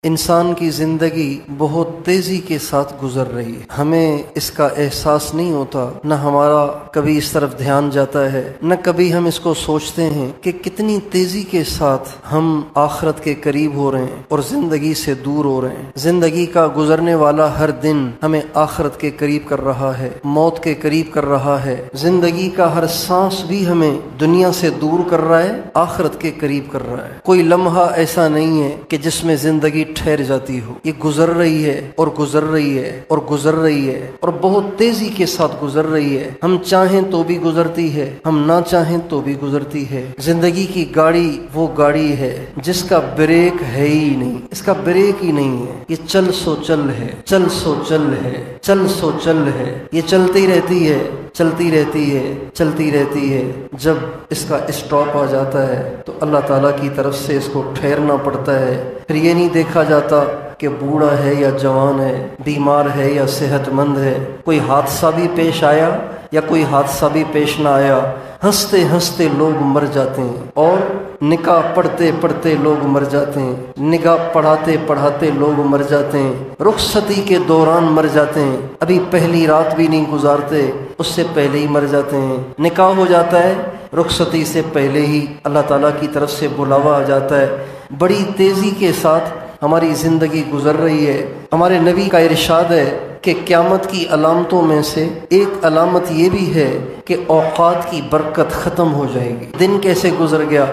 انسان کی زندگی بہت تیزی کے ساتھ گزر رہی ہے، ہمیں اس کا احساس نہیں ہوتا، نہ ہمارا کبھی اس طرف دھیان جاتا ہے، نہ کبھی ہم اس کو سوچتے ہیں کہ کتنی تیزی کے ساتھ ہم آخرت کے قریب ہو رہے ہیں اور زندگی سے دور ہو رہے ہیں۔ زندگی کا گزرنے والا ہر دن ہمیں آخرت کے قریب کر رہا ہے، موت کے قریب کر رہا ہے۔ زندگی کا ہر سانس بھی ہمیں دنیا سے دور کر رہا ہے، آخرت کے قریب کر رہا ہے۔ کوئی لمحہ ایسا نہیں ہے کہ جس میں زندگی ٹھہر جاتی ہو، یہ گزر رہی ہے اور گزر رہی ہے اور گزر رہی ہے اور بہت تیزی کے ساتھ گزر رہی ہے۔ ہم چاہیں تو بھی گزرتی ہے، ہم نہ چاہیں تو بھی گزرتی ہے۔ زندگی کی گاڑی وہ گاڑی ہے جس کا بریک ہے ہی نہیں، اس کا بریک ہی نہیں ہے، یہ چل سو چل ہے، چل سو چل ہے، چل سو چل ہے، یہ چلتی رہتی ہے، چلتی رہتی ہے، چلتی رہتی ہے۔ جب اس کا اسٹاپ آ جاتا ہے تو اللہ تعالیٰ کی طرف سے اس کو ٹھہرنا پڑتا ہے۔ پھر یہ نہیں دیکھا جاتا کہ بوڑھا ہے یا جوان ہے، بیمار ہے یا صحت مند ہے، کوئی حادثہ بھی پیش آیا یا کوئی حادثہ بھی پیش نہ آیا، ہنستے ہنستے لوگ مر جاتے ہیں اور نکاح پڑھتے پڑھتے لوگ مر جاتے ہیں، نکاح پڑھاتے پڑھاتے لوگ مر جاتے ہیں، رخصتی کے دوران مر جاتے ہیں، ابھی پہلی رات بھی نہیں گزارتے اس سے پہلے ہی مر جاتے ہیں۔ نکاح ہو جاتا ہے، رخصتی سے پہلے ہی اللہ تعالیٰ کی طرف سے بلاوا آ جاتا ہے۔ بڑی تیزی کے ساتھ ہماری زندگی گزر رہی ہے۔ ہمارے نبی کا ارشاد ہے کہ قیامت کی علامتوں میں سے ایک علامت یہ بھی ہے کہ اوقات کی برکت ختم ہو جائے گی۔ دن کیسے گزر گیا،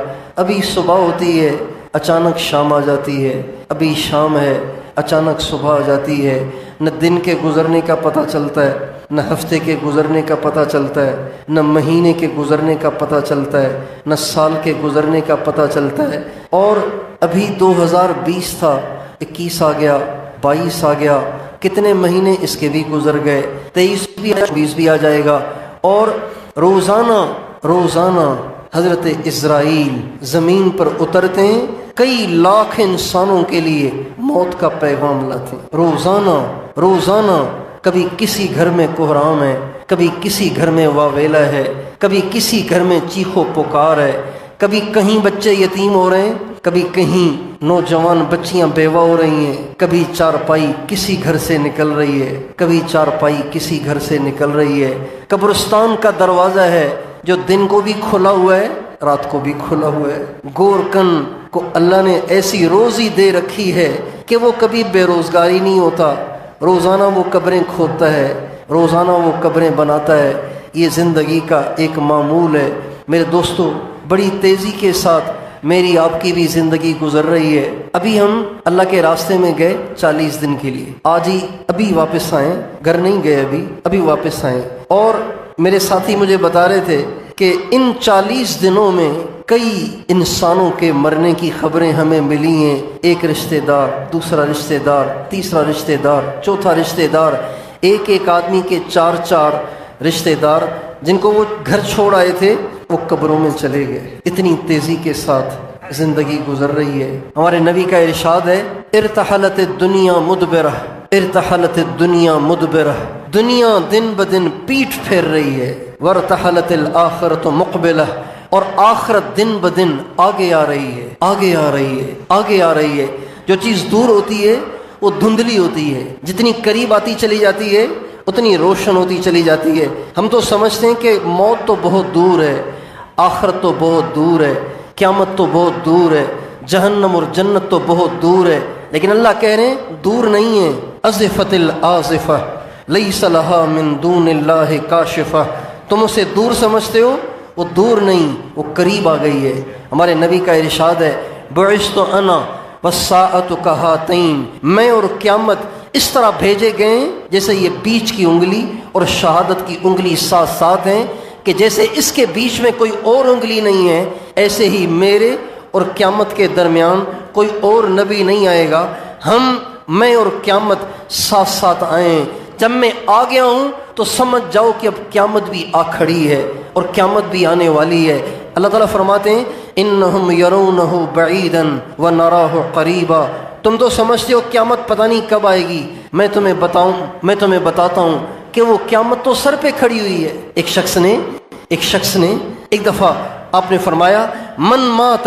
ابھی صبح ہوتی ہے اچانک شام آ جاتی ہے، ابھی شام ہے اچانک صبح آ جاتی ہے، نہ دن کے گزرنے کا پتہ چلتا ہے، نہ ہفتے کے گزرنے کا پتہ چلتا ہے، نہ مہینے کے گزرنے کا پتہ چلتا ہے، نہ سال کے گزرنے کا پتہ چلتا ہے۔ اور ابھی 2020 تھا، 21 آ گیا، 22 آ گیا، کتنے مہینے اس کے بھی گزر گئے، 23 بھی 20 بھی آ جائے گا۔ اور روزانہ حضرت اسرائیل زمین پر اترتے ہیں، کئی لاکھ انسانوں کے لیے موت کا پیغام لاتے ہیں۔ روزانہ کبھی کسی گھر میں کوہرام ہے، کبھی کسی گھر میں واویلا ہے، کبھی کسی گھر میں چیخو پکار ہے، کبھی کہیں بچے یتیم ہو رہے ہیں، کبھی کہیں نوجوان بچیاں بیوہ ہو رہی ہیں، کبھی چارپائی کسی گھر سے نکل رہی ہے، کبھی چارپائی کسی گھر سے نکل رہی ہے۔ قبرستان کا دروازہ ہے جو دن کو بھی کھلا ہوا ہے، رات کو بھی کھلا ہوا ہے۔ گورکن کو اللہ نے ایسی روزی دے رکھی ہے کہ وہ کبھی بے روزگاری نہیں ہوتا، روزانہ وہ قبریں کھودتا ہے، روزانہ وہ قبریں بناتا ہے۔ یہ زندگی کا ایک معمول ہے۔ میرے دوستو، بڑی تیزی کے ساتھ میری آپ کی بھی زندگی گزر رہی ہے۔ ابھی ہم اللہ کے راستے میں گئے 40 دن کے لیے، آج ہی ابھی واپس آئے، گھر نہیں گئے، ابھی واپس آئے۔ اور میرے ساتھی مجھے بتا رہے تھے کہ ان 40 دنوں میں کئی انسانوں کے مرنے کی خبریں ہمیں ملی ہیں، ایک رشتہ دار، دوسرا رشتہ دار، تیسرا رشتہ دار، چوتھا رشتہ دار، ایک آدمی کے 4 رشتہ دار جن کو وہ گھر چھوڑ آئے تھے وہ قبروں میں چلے گئے۔ اتنی تیزی کے ساتھ زندگی گزر رہی ہے۔ ہمارے نبی کا ارشاد ہے، ارتحلت الدنیا مدبرہ، ارتحلت الدنیا مدبرہ، دنیا دن بدن پیٹھ پھیر رہی ہے، وارتحلت الآخرۃ مقبلہ، اور آخرت دن بدن آگے آ رہی ہے، آگے آ رہی ہے، آگے آ رہی ہے۔ جو چیز دور ہوتی ہے وہ دھندلی ہوتی ہے، جتنی قریب آتی چلی جاتی ہے اتنی روشن ہوتی چلی جاتی ہے۔ ہم تو سمجھتے ہیں کہ موت تو بہت دور ہے، آخرت تو بہت دور ہے، قیامت تو بہت دور ہے، جہنم اور جنت تو بہت دور ہے، لیکن اللہ کہہ رہے ہیں دور نہیں ہے۔ ازفت الآزفہ لیس لہا من دون اللہ کاشفہ، تم اسے دور سمجھتے ہو، وہ دور نہیں، وہ قریب آ گئی ہے۔ ہمارے نبی کا ارشاد ہے، بعثت انا والساعۃ کہاتین، میں اور قیامت اس طرح بھیجے گئے ہیں جیسے یہ بیچ کی انگلی اور شہادت کی انگلی ساتھ ساتھ ہیں، کہ جیسے اس کے بیچ میں کوئی اور انگلی نہیں ہے، ایسے ہی میرے اور قیامت کے درمیان کوئی اور نبی نہیں آئے گا۔ میں اور قیامت ساتھ ساتھ آئیں۔ جب میں آ گیا ہوں تو سمجھ جاؤ کہ اب قیامت بھی آ کھڑی ہے اور قیامت بھی آنے والی ہے۔ اللہ تعالیٰ فرماتے ہیں، انہم یرونہ بعیدا ونراہ قریبا، تم تو سمجھتے ہو قیامت پتہ نہیں کب آئے گی، میں تمہیں بتاتا ہوں کہ وہ قیامت تو سر پہ کھڑی ہوئی ہے۔ ایک شخص نے ایک دفعہ آپ نے فرمایا، من مات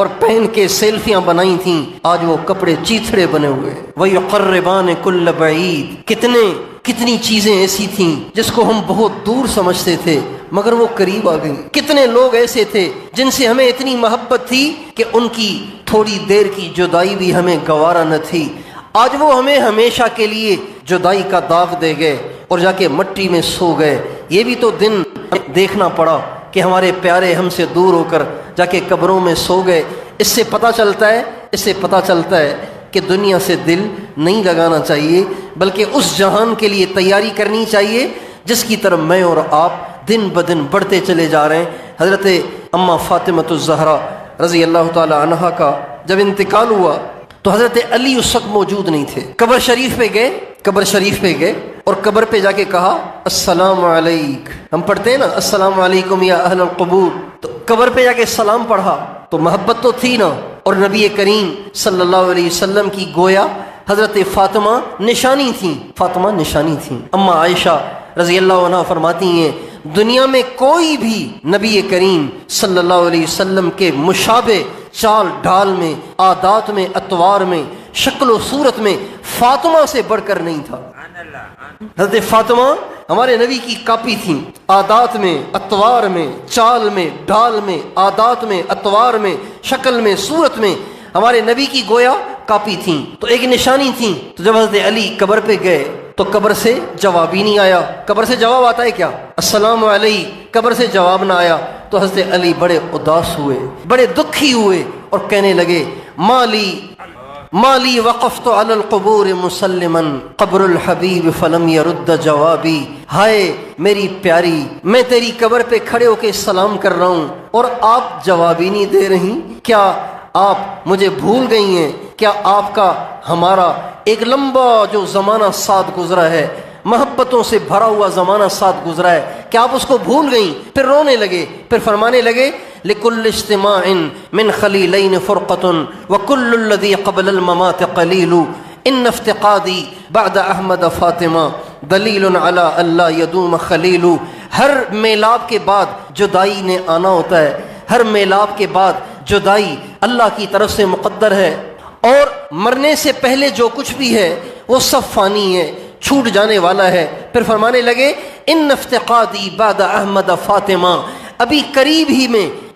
اور پہن کے سیلفیاں بنائی تھیں، آج وہ کپڑے چیتھڑے بنے ہوئے۔ وَيُقَرِّبَانِ كُلَّ بَعِيدٍ، کتنی چیزیں ایسی تھیں جس کو ہم بہت دور سمجھتے تھے مگر وہ قریب آ گئی۔ کتنے لوگ ایسے تھے جن سے ہمیں اتنی محبت تھی کہ ان کی تھوڑی دیر کی جدائی بھی ہمیں گوارا نہ تھی، آج وہ ہمیں ہمیشہ کے لیے جدائی کا داغ دے گئے اور جا کے مٹی میں سو گئے۔ یہ بھی تو دن دیکھنا پڑا کہ ہمارے پیارے ہم سے دور ہو کر جا کے قبروں میں سو گئے۔ اس سے پتہ چلتا ہے کہ دنیا سے دل نہیں لگانا چاہیے، بلکہ اس جہان کے لیے تیاری کرنی چاہیے جس کی طرف میں اور آپ دن بدن بڑھتے چلے جا رہے ہیں۔ حضرت اماں فاطمہ الزہرا رضی اللہ تعالی عنہا کا جب انتقال ہوا تو حضرت علی اس وقت موجود نہیں تھے۔ قبر شریف پہ گئے اور قبر پہ جا کے کہا السلام علیکم، ہم پڑھتے ہیں نا السلام علیکم یا اہل القبور، تو قبر پہ جا کے سلام پڑھا تو محبت تو تھی نا، اور نبی کریم صلی اللہ علیہ وسلم کی گویا حضرت فاطمہ نشانی تھیں۔ اما عائشہ رضی اللہ عنہ فرماتی ہیں دنیا میں کوئی بھی نبی کریم صلی اللہ علیہ وسلم کے مشابہ چال ڈھال میں، عادات میں، اطوار میں، شکل و صورت میں فاطمہ سے بڑھ کر نہیں تھا۔ حضرت فاطمہ ہمارے نبی کی کاپی تھیں، عادات میں، اطوار میں، چال میں، ڈھال میں، عادات میں، اطوار میں، شکل میں، صورت میں ہمارے نبی کی گویا کاپی تھیں، تو ایک نشانی تھیں۔ تو جب حضرت علی قبر پہ گئے تو قبر سے جواب ہی نہیں آیا۔ قبر سے جواب آتا ہے کیا؟ السلام علیکم، قبر سے جواب نہ آیا تو حضرت علی بڑے اداس ہوئے، بڑے دکھی ہوئے اور کہنے لگے مالی وقفت علی القبور مسلما قبر الحبیب فلم يرد جوابی، ہائے میری پیاری، میں تیری قبر پہ کھڑے ہو کے سلام کر رہا ہوں اور آپ جواب ہی نہیں دے رہی، کیا آپ مجھے بھول گئی ہیں؟ کیا آپ کا ہمارا ایک لمبا جو زمانہ ساتھ گزرا ہے، محبتوں سے بھرا ہوا زمانہ ساتھ گزرا ہے، کیا آپ اس کو بھول گئیں؟ پھر رونے لگے، پھر فرمانے لگے لِكُلِّ اجْتِمَاعٍ مِّن خَلِيلَيْنِ فُرْقَةٌ وَكُلُّ الَّذِي قَبْلَ الْمَمَاتِ قَلِيلٌ إِنَّ افتقادی بعد احمد فاطمہ دلیل علی اللہ یدوم خلیل۔ ہر میلاب کے بعد جدائی نے آنا ہوتا ہے، ہر میلاب کے بعد جدائی اللہ کی طرف سے مقدر ہے، اور مرنے سے پہلے جو کچھ بھی ہے وہ سب فانی ہے، چھوٹ جانے والا ہے۔ پھر فرمانے لگے ان افتقادی بعد احمد فاطمہ، ابھی قریب ہی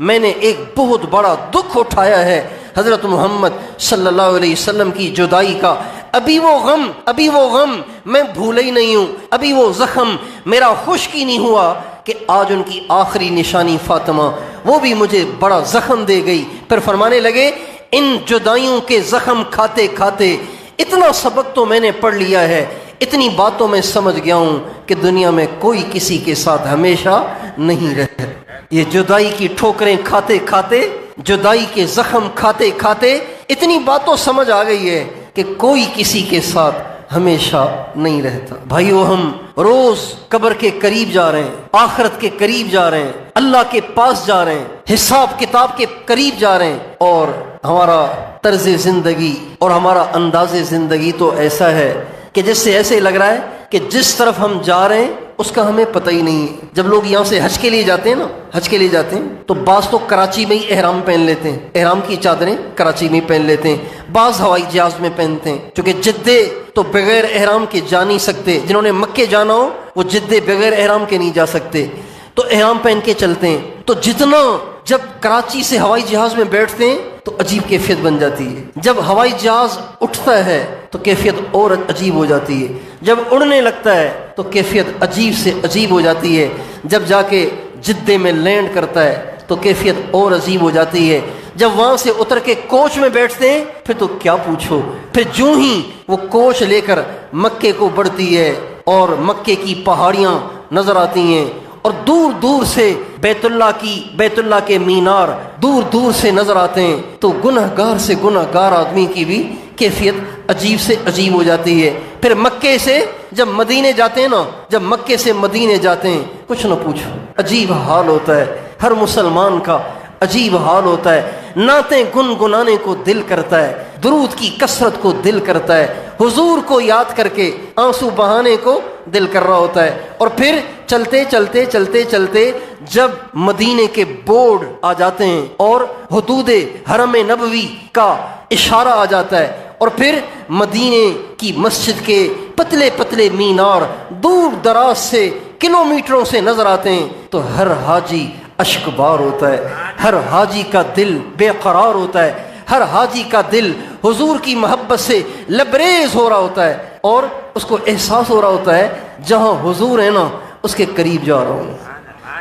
میں نے ایک بہت بڑا دکھ اٹھایا ہے حضرت محمد صلی اللہ علیہ وسلم کی جدائی کا۔ ابھی وہ غم میں بھولا ہی نہیں ہوں، ابھی وہ زخم میرا خشک ہی نہیں ہوا کہ آج ان کی آخری نشانی فاطمہ، وہ بھی مجھے بڑا زخم دے گئی۔ پھر فرمانے لگے ان جدائیوں کے زخم کھاتے کھاتے اتنا سبق تو میں نے پڑھ لیا ہے، اتنی باتوں میں سمجھ گیا ہوں کہ دنیا میں کوئی کسی کے ساتھ ہمیشہ نہیں رہتا۔ یہ جدائی کی ٹھوکریں کھاتے کھاتے، جدائی کے زخم کھاتے کھاتے اتنی باتوں سمجھ آ گئی ہے کہ کوئی کسی کے ساتھ ہمیشہ نہیں رہتا۔ بھائیو، ہم روز قبر کے قریب جا رہے ہیں، آخرت کے قریب جا رہے ہیں، اللہ کے پاس جا رہے ہیں، حساب کتاب کے قریب جا رہے ہیں، اور ہمارا طرز زندگی اور ہمارا انداز زندگی تو ایسا ہے کہ جس سے ایسے لگ رہا ہے کہ جس طرف ہم جا رہے ہیں اس کا ہمیں پتہ ہی نہیں ہے۔ جب لوگ یہاں سے حج کے لیے جاتے ہیں تو بعض تو کراچی میں ہی احرام پہن لیتے ہیں، احرام کی چادریں کراچی میں ہی پہن لیتے ہیں، بعض ہوائی جہاز میں پہنتے ہیں، چونکہ جدے تو بغیر احرام کے جا نہیں سکتے، جنہوں نے مکے جانا ہو وہ جدے بغیر احرام کے نہیں جا سکتے، تو احرام پہن کے چلتے ہیں۔ تو جتنا جب کراچی سے ہوائی جہاز میں بیٹھتے ہیں تو عجیب کیفیت بن جاتی ہے، جب ہوائی جہاز اٹھتا ہے تو کیفیت اور عجیب ہو جاتی ہے، جب اڑنے لگتا ہے تو کیفیت عجیب سے عجیب ہو جاتی ہے، جب جا کے جدے میں لینڈ کرتا ہے تو کیفیت اور عجیب ہو جاتی ہے، جب وہاں سے اتر کے کوچ میں بیٹھتے ہیں پھر تو کیا پوچھو، پھر جو ہی وہ کوچ لے کر مکے کو بڑھتی ہے اور مکے کی پہاڑیاں نظر آتی ہیں، اور دور دور سے بیت اللہ کے مینار دور دور سے نظر آتے ہیں، تو گنہگار سے گنہگار آدمی کی بھی کیفیت عجیب سے عجیب ہو جاتی ہے۔ پھر مکے سے جب مدینے جاتے ہیں جب مکے سے مدینے جاتے ہیں کچھ نہ پوچھو، عجیب حال ہوتا ہے، ہر مسلمان کا عجیب حال ہوتا ہے۔ نعتیں گنگنانے کو دل کرتا ہے، درود کی کثرت کو دل کرتا ہے، حضور کو یاد کر کے آنسو بہانے کو دل کر رہا ہوتا ہے، اور پھر چلتے چلتے چلتے چلتے جب مدینے کے بورڈ آ جاتے ہیں اور حدود حرم نبوی کا اشارہ آ جاتا ہے اور پھر مدینے کی مسجد کے پتلے پتلے مینار دور دراز سے کلومیٹروں سے نظر آتے ہیں تو ہر حاجی اشک بار ہوتا ہے، ہر حاجی کا دل بے قرار ہوتا ہے، ہر حاجی کا دل حضور کی محبت سے لبریز ہو رہا ہوتا ہے اور اس کو احساس ہو رہا ہوتا ہے جہاں حضور ہے نا اس کے قریب جا رہا ہوں۔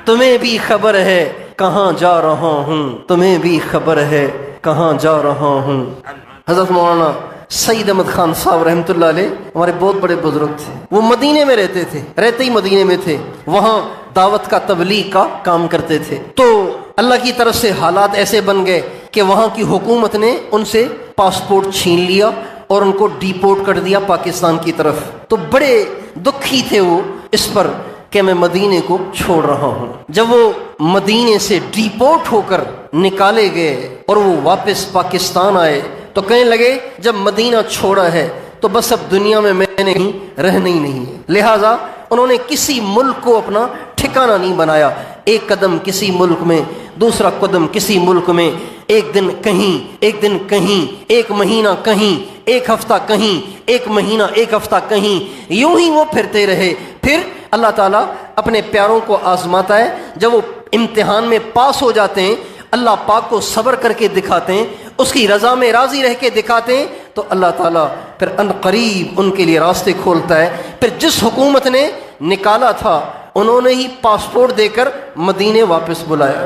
تمہیں بھی خبر ہے کہاں جا رہا ہوں، تمہیں بھی خبر ہے کہاں جا رہا ہوں۔ حضرت مولانا سعید احمد خان صاحب رحمۃ اللہ علیہ ہمارے بہت بڑے بزرگ تھے، وہ مدینے میں رہتے تھے، رہتے ہی مدینے میں تھے، وہاں دعوت کا تبلیغ کا کام کرتے تھے۔ تو اللہ کی طرف سے حالات ایسے بن گئے کہ وہاں کی حکومت نے ان سے پاسپورٹ چھین لیا اور ان کو ڈیپورٹ کر دیا پاکستان کی طرف۔ تو بڑے دکھی تھے وہ اس پر کہ میں مدینے کو چھوڑ رہا ہوں۔ جب وہ مدینے سے ڈیپورٹ ہو کر نکالے گئے اور وہ واپس پاکستان آئے تو کہنے لگے جب مدینہ چھوڑا ہے تو بس اب دنیا میں میں نے رہنا ہی نہیں ہے، لہٰذا انہوں نے کسی ملک کو اپنا ٹھکانہ نہیں بنایا، ایک قدم کسی ملک میں، دوسرا قدم کسی ملک میں، ایک دن کہیں، ایک دن کہیں، ایک مہینہ کہیں، ایک ہفتہ کہیں، ایک مہینہ ایک ہفتہ کہیں، یوں ہی وہ پھرتے رہے۔ پھر اللہ تعالیٰ اپنے پیاروں کو آزماتا ہے، جب وہ امتحان میں پاس ہو جاتے ہیں اللہ پاک کو صبر کر کے دکھاتے ہیں، اس کی رضا میں راضی رہ کے دکھاتے ہیں تو اللہ تعالیٰ پھر ان قریب ان کے لیے راستے کھولتا ہے۔ پھر جس حکومت نے نکالا تھا انہوں نے ہی پاسپورٹ دے کر مدینے واپس بلایا۔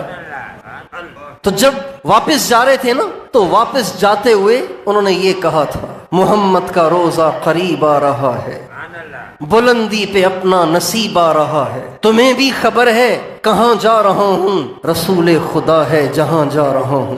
تو جب واپس جا رہے تھے نا تو واپس جاتے ہوئے انہوں نے یہ کہا تھا محمد کا روزہ قریب آ رہا ہے، بلندی پہ اپنا نصیب آ رہا ہے، تمہیں بھی خبر ہے کہاں جا رہا ہوں، رسول خدا ہے جہاں جا رہا ہوں،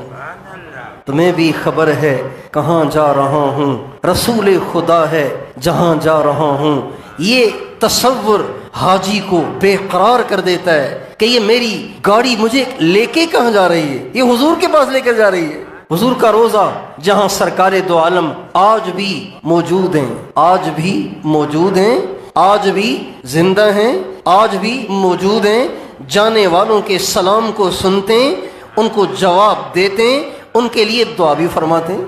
تمہیں بھی خبر ہے کہاں جا رہا ہوں، رسول خدا ہے جہاں جا رہا ہوں۔ یہ تصور حاجی کو بے قرار کر دیتا ہے کہ یہ میری گاڑی مجھے لے کے کہاں جا رہی ہے، یہ حضور کے پاس لے کر جا رہی ہے۔ حضور کا روزہ جہاں سرکار دو عالم آج بھی موجود ہیں، آج بھی موجود ہیں، آج بھی زندہ ہیں، آج بھی موجود ہیں، جانے والوں کے سلام کو سنتے ہیں، ان کو جواب دیتے ہیں، ان کے لیے دعا بھی فرماتے ہیں۔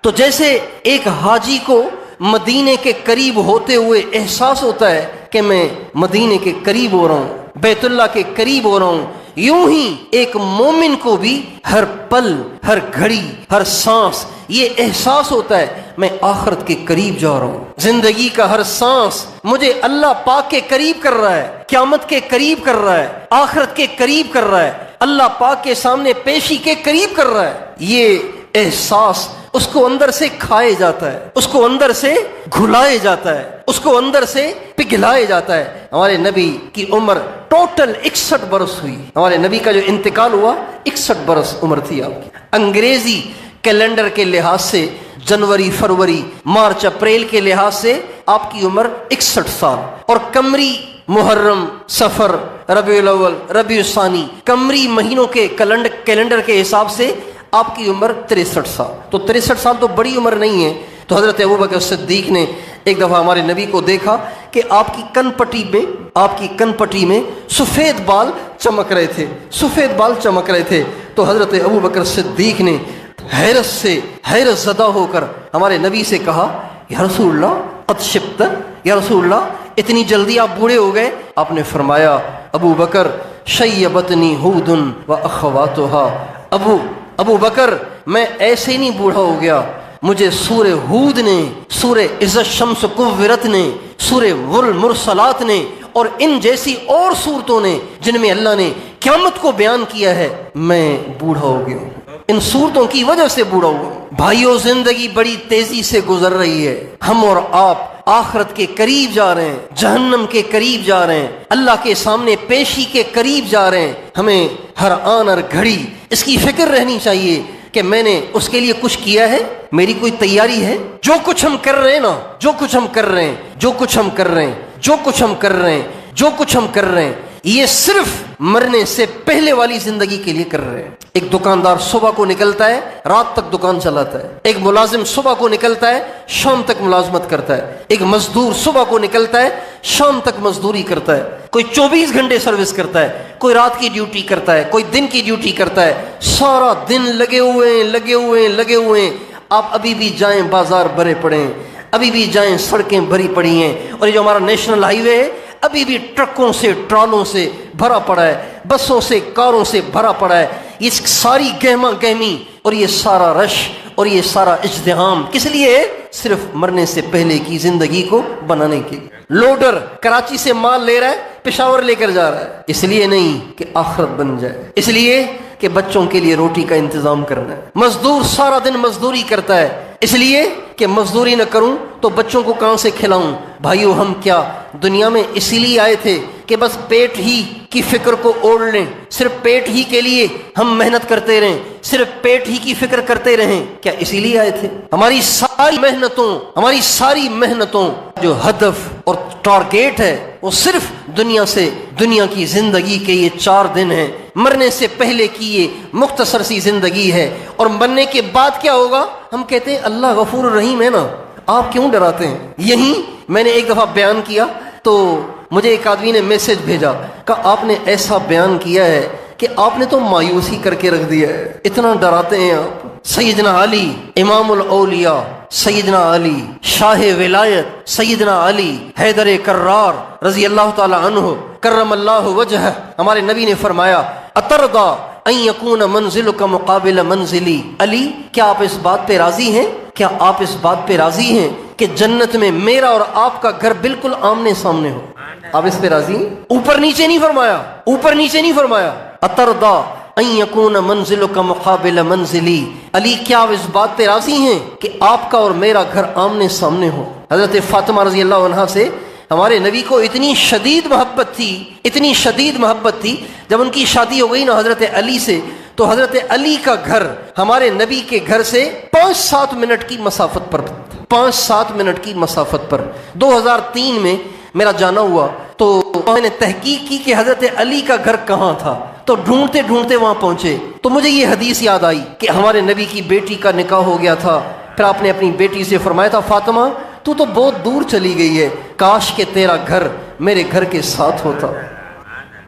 تو جیسے ایک حاجی کو مدینے کے قریب ہوتے ہوئے احساس ہوتا ہے کہ میں مدینے کے قریب ہو رہا ہوں، بیت اللہ کے قریب ہو رہا ہوں، یوں ہی ایک مومن کو بھی ہر پل، ہر گھڑی، ہر سانس یہ احساس ہوتا ہے میں آخرت کے قریب جا رہا ہوں، زندگی کا ہر سانس مجھے اللہ پاک کے قریب کر رہا ہے، قیامت کے قریب کر رہا ہے، آخرت کے قریب کر رہا ہے، اللہ پاک کے سامنے پیشی کے قریب کر رہا ہے۔ یہ احساس اس کو اندر سے کھائے جاتا ہے، اس کو اندر سے گھلائے جاتا ہے، اس کو اندر سے پگھلائے جاتا ہے۔ ہمارے نبی کی عمر ٹوٹل 61 برس ہوئی، ہمارے نبی کا جو انتقال ہوا 61 برس عمر تھی آپ کی۔ انگریزی کیلنڈر کے لحاظ سے جنوری، فروری، مارچ، اپریل کے لحاظ سے آپ کی عمر 61 سال، اور قمری محرم، صفر، ربیع الاول، ربیع الثانی، قمری مہینوں کے کیلنڈر کے حساب سے آپ کی عمر 63 سال۔ تو 63 سال تو بڑی عمر نہیں ہے۔ تو حضرت ابوبکر صدیق نے ایک دفعہ ہمارے نبی کو دیکھا کہ آپ کی کن پٹی میں سفید بال چمک رہے تھے، سفید بال چمک رہے تھے۔ تو حضرت ابوبکر صدیق نے حیرت زدہ ہو کر ہمارے نبی سے کہا یا رسول اللہ قد شبت، یا رسول اللہ اتنی جلدی آپ بوڑھے ہو گئے؟ آپ نے فرمایا ابو بکر شیبتنی ہود و اخواتها، ابو بکر میں ایسے نہیں بوڑھا ہو گیا، مجھے سورہ ہود نے، سورہ اذا الشمس کورت نے، سورہ والمرسلات نے اور ان جیسی اور سورتوں نے جن میں اللہ نے قیامت کو بیان کیا ہے، میں بوڑھا ہو گیا ہوں، ان صورتوں کی وجہ سے بوڑھا ہوا ہوں۔ بھائیو زندگی بڑی تیزی سے گزر رہی ہے، ہم اور آپ آخرت کے قریب جا رہے ہیں، جہنم کے قریب جا رہے ہیں، اللہ کے سامنے پیشی کے قریب جا رہے ہیں۔ ہمیں ہر آن ہر گھڑی اس کی فکر رہنی چاہیے کہ میں نے اس کے لیے کچھ کیا ہے، میری کوئی تیاری ہے۔ جو کچھ ہم کر رہے ہیں نا، جو کچھ ہم کر رہے ہیں، جو کچھ ہم کر رہے ہیں، جو کچھ ہم کر رہے ہیں، جو کچھ ہم کر رہے ہیں، یہ صرف مرنے سے پہلے والی زندگی کے لیے کر رہے ہیں۔ ایک دکاندار صبح کو نکلتا ہے، رات تک دکان چلاتا ہے۔ ایک ملازم صبح کو نکلتا ہے، شام تک ملازمت کرتا ہے۔ ایک مزدور صبح کو نکلتا ہے، شام تک مزدوری کرتا ہے۔ کوئی 24 گھنٹے سروس کرتا ہے، کوئی رات کی ڈیوٹی کرتا ہے، کوئی دن کی ڈیوٹی کرتا ہے۔ سارا دن لگے ہوئے ہیں۔ آپ ابھی بھی جائیں بازار بھرے پڑے ہیں، ابھی بھی جائیں سڑکیں بھری پڑی ہیں، اور یہ جو ہمارا نیشنل ہائی وے ہے ابھی بھی ٹرکوں سے، ٹرالوں سے بھرا پڑا ہے، بسوں سے، کاروں سے بھرا پڑا ہے۔ یہ ساری گہما گہمی اور یہ سارا رش اور یہ سارا ازدحام کس لیے ہے؟ صرف مرنے سے پہلے کی زندگی کو بنانے کے لیے۔ لوڈر کراچی سے مال لے رہا ہے، پشاور لے کر جا رہا ہے، اس لیے نہیں کہ آخرت بن جائے، اس لیے کہ بچوں کے لیے روٹی کا انتظام کرنا ہے۔ مزدور سارا دن مزدوری کرتا ہے، اس لیے کہ مزدوری نہ کروں تو بچوں کو کہاں سے کھلاؤں۔ بھائیو، ہم کیا دنیا میں اسی لیے آئے تھے کہ بس پیٹ ہی کی فکر کو اوڑھ لیں، صرف پیٹ ہی کے لیے ہم محنت کرتے رہیں، صرف پیٹ ہی کی فکر کرتے رہیں؟ کیا اسی لیے آئے تھے؟ ہماری ساری محنتوں جو ہدف اور ٹارگیٹ ہے وہ صرف دنیا کی زندگی کے یہ 4 دن ہیں، مرنے سے پہلے کی یہ مختصر سی زندگی ہے۔ اور مرنے کے بعد کیا ہوگا؟ ہم کہتے ہیں اللہ غفور الرحیم ہے نا، آپ کیوں ڈراتے ہیں؟ یہی میں نے ایک دفعہ بیان کیا تو مجھے ایک آدمی نے میسج بھیجا، کہا آپ نے ایسا بیان کیا ہے کہ آپ نے تو مایوسی کر کے رکھ دیا ہے، اتنا ڈراتے ہیں آپ۔ سیدنا علی امام الاولیاء، سیدنا علی شاہ ولایت، سیدنا علی حیدر کرار رضی اللہ تعالی عنہ کرم اللہ وجہہ، ہمارے نبی نے فرمایا اترضی ان یکون منزلک مقابل منزلی، علی کیا آپ اس بات پہ راضی ہیں؟ کیا آپ اس بات پہ راضی ہیں کہ جنت میں میرا اور آپ کا گھر بالکل آمنے سامنے ہو؟ آپ اس پہ راضی ہیں؟ اوپر نیچے نہیں فرمایا، اترضی ان یکون منزلک مقابل منزلی، علی کیا آپ اس بات پہ راضی ہیں کہ آپ کا اور میرا گھر آمنے سامنے ہو؟ حضرت فاطمہ رضی اللہ عنہا سے ہمارے نبی کو اتنی شدید محبت تھی، جب ان کی شادی ہو گئی نا حضرت علی سے، تو حضرت علی کا گھر ہمارے نبی کے گھر سے 5-7 منٹ کی مسافت پر 2003 میں میرا جانا ہوا تو میں نے تحقیق کی کہ حضرت علی کا گھر کہاں تھا، تو ڈھونڈتے وہاں پہنچے تو مجھے یہ حدیث یاد آئی کہ ہمارے نبی کی بیٹی کا نکاح ہو گیا تھا، پھر آپ نے اپنی بیٹی سے فرمایا تھا فاطمہ تو بہت دور چلی گئی ہے، کاش کہ تیرا گھر میرے گھر کے ساتھ ہوتا۔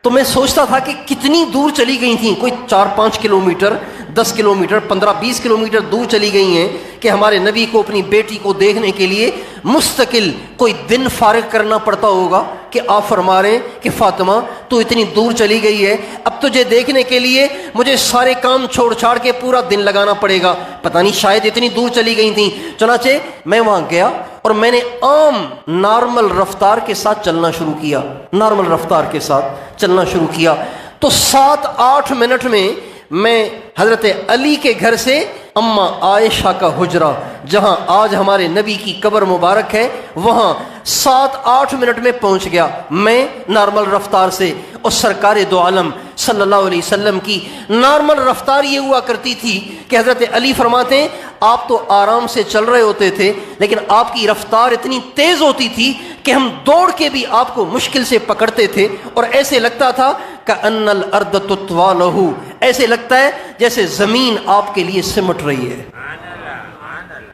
تو میں سوچتا تھا کہ کتنی دور چلی گئی تھیں، کوئی 4-5 کلومیٹر، 10 کلومیٹر، 15-20 کلومیٹر دور چلی گئی ہیں کہ ہمارے نبی کو اپنی بیٹی کو دیکھنے کے لیے مستقل کوئی دن فارغ کرنا پڑتا ہوگا کہ آپ فرما رہے ہیں کہ فاطمہ تو اتنی دور چلی گئی ہے، اب تجھے دیکھنے کے لیے مجھے سارے کام چھاڑ کے پورا دن لگانا پڑے گا، پتہ نہیں شاید اتنی دور چلی گئی تھیں۔ چنانچہ میں وہاں گیا اور میں نے عام نارمل رفتار کے ساتھ چلنا شروع کیا تو 7-8 منٹ میں میں حضرت علی کے گھر سے اما عائشہ کا حجرہ، جہاں آج ہمارے نبی کی قبر مبارک ہے، وہاں 7-8 منٹ میں پہنچ گیا میں نارمل رفتار سے۔ اور سرکار دو عالم صلی اللہ علیہ وسلم کی نارمل رفتار یہ ہوا کرتی تھی کہ حضرت علی فرماتے ہیں آپ تو آرام سے چل رہے ہوتے تھے لیکن آپ کی رفتار اتنی تیز ہوتی تھی کہ ہم دوڑ کے بھی آپ کو مشکل سے پکڑتے تھے، اور ایسے لگتا تھا کأن الارض تطوی لہ، ایسے لگتا ہے جیسے زمین آپ کے لیے سمٹ رہی ہے۔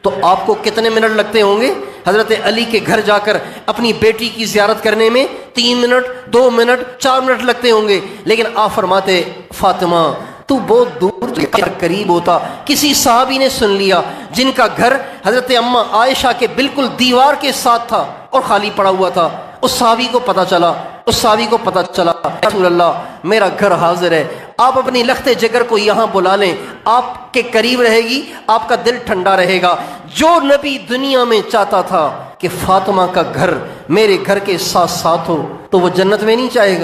تو آپ کو کتنے منٹ لگتے ہوں گے حضرت علی کے گھر جا کر اپنی بیٹی کی زیارت کرنے میں؟ 3 منٹ، 2 منٹ، 4 منٹ لگتے ہوں گے، لیکن آپ فرماتے فاطمہ تو بہت دور قریب ہوتا۔ کسی صحابی نے سن لیا جن کا گھر حضرت اما عائشہ کے بالکل دیوار کے ساتھ تھا اور خالی پڑا ہوا تھا، اس صحابی کو پتہ چلا رسول اللہ میرا گھر حاضر ہے، آپ اپنی لخت جگر کو یہاں بلا لیں، آپ کے قریب رہے گی، آپ کا دل ٹھنڈا رہے گا۔ جو نبی دنیا میں چاہتا تھا کہ فاطمہ کا گھر میرے گھر کے ساتھ ہو تو وہ جنت میں نہیں چاہے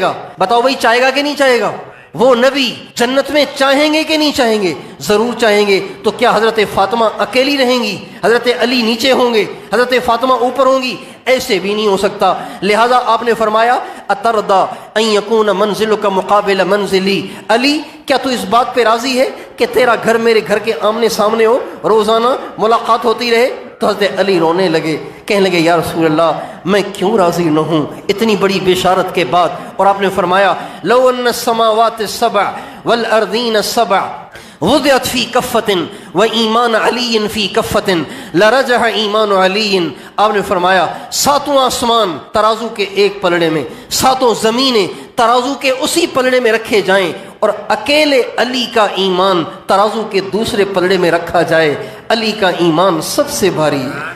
گا، بتاؤ بھائی چاہے گا کہ نہیں چاہے گا؟ وہ نبی جنت میں چاہیں گے کہ نہیں چاہیں گے؟ ضرور چاہیں گے۔ تو کیا حضرت فاطمہ اکیلی رہیں گی، حضرت علی نیچے ہوں گے، حضرت فاطمہ اوپر ہوں گی؟ ایسے بھی نہیں ہو سکتا۔ لہذا آپ نے فرمایا اترضی ان یکون منزلک مقابل منزلی، علی کیا تو اس بات پہ راضی ہے کہ تیرا گھر میرے گھر کے آمنے سامنے ہو، روزانہ ملاقات ہوتی رہے؟ تو حضرت علی رونے لگے، کہنے لگے یا رسول اللہ میں کیوں راضی نہ ہوں اتنی بڑی بشارت کے بعد؟ اور آپ نے فرمایا لو ان السماوات السبع والارضین السبع وضعت فی کفۃ و ایمان علی فی کفۃ لرجح ایمان علی۔ آپ نے فرمایا ساتوں آسمان ترازو کے ایک پلڑے میں، ساتوں زمینیں ترازو کے اسی پلڑے میں رکھے جائیں اور اکیلے علی کا ایمان ترازو کے دوسرے پلڑے میں رکھا جائے، علی کا ایمان سب سے بھاری ہے۔